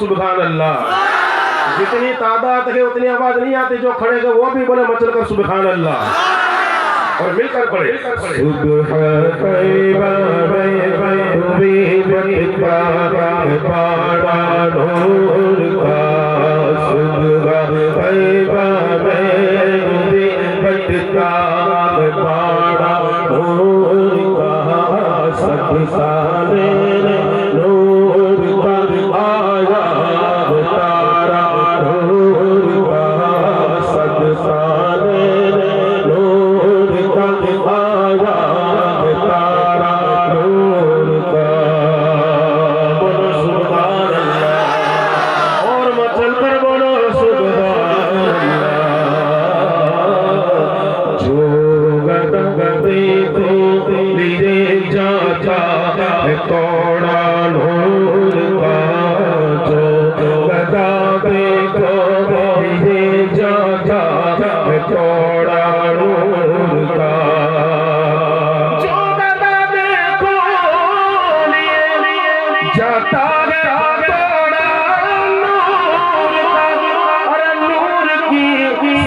सुभान अल्लाह। जितनी तादाद है उतनी आवाज नहीं आती, जो खड़े हैं वो भी बोले मचल कर सुभान अल्लाह, और मिलकर पढ़े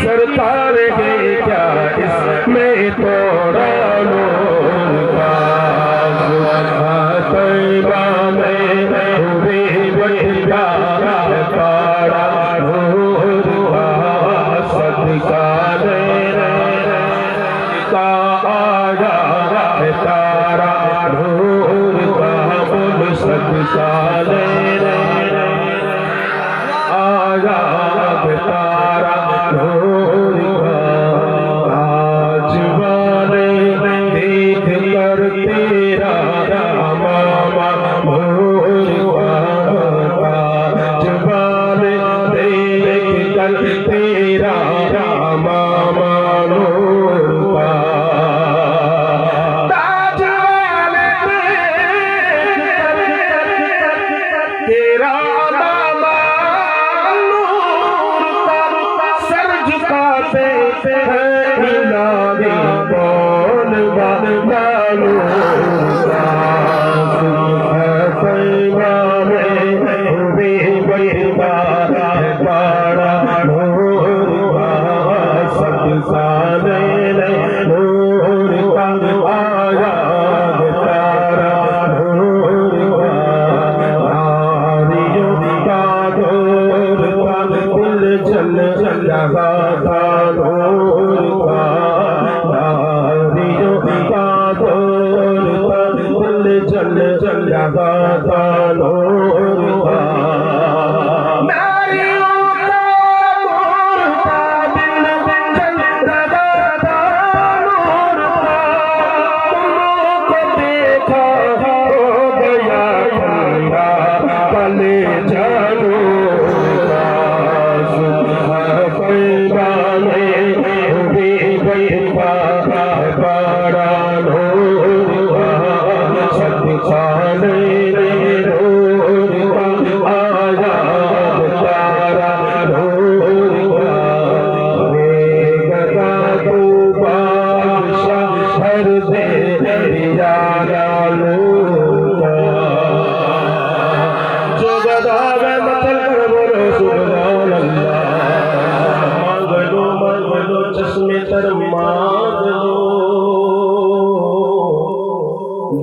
सरकार है क्या इसमें तोड़ा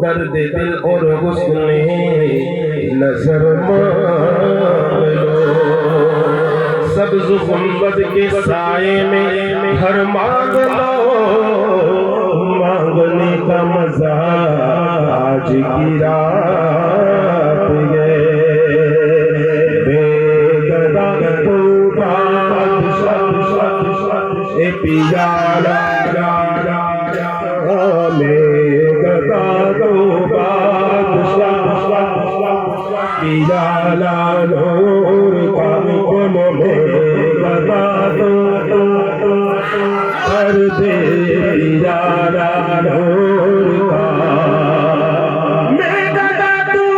दर्द दिल और हुस्ने नजर मांग लो, सब्ज़ गुंबद के साए में घर मांग लो, मांगने का मजा आज की रात ये बेगदा तो बादशाह ए पियाला पियाला नूर का बता दो कर दे पियाला नूर का मैं गदा दूँ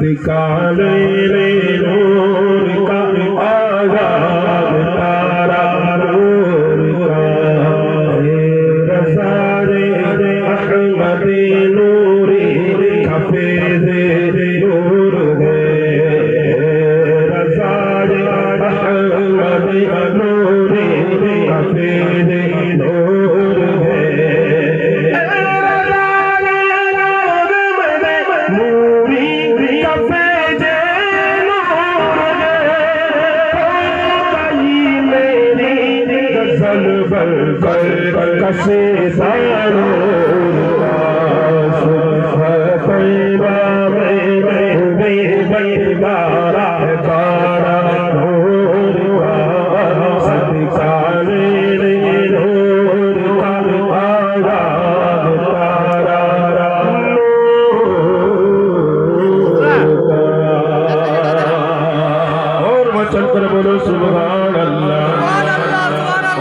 सदका मेरे नूर का आजाद तारा नूर का रसारे अहमद नूरी हफीज नूर है रसारे अहमद नूरी हफीज नूर है कसे सारो पैबा में बारा बारा सदका मेरे नूर का आजाद तारा और वचन कर बोलो सुभान अल्लाह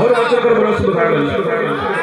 और वचन कर बोलो सुभान अल्लाह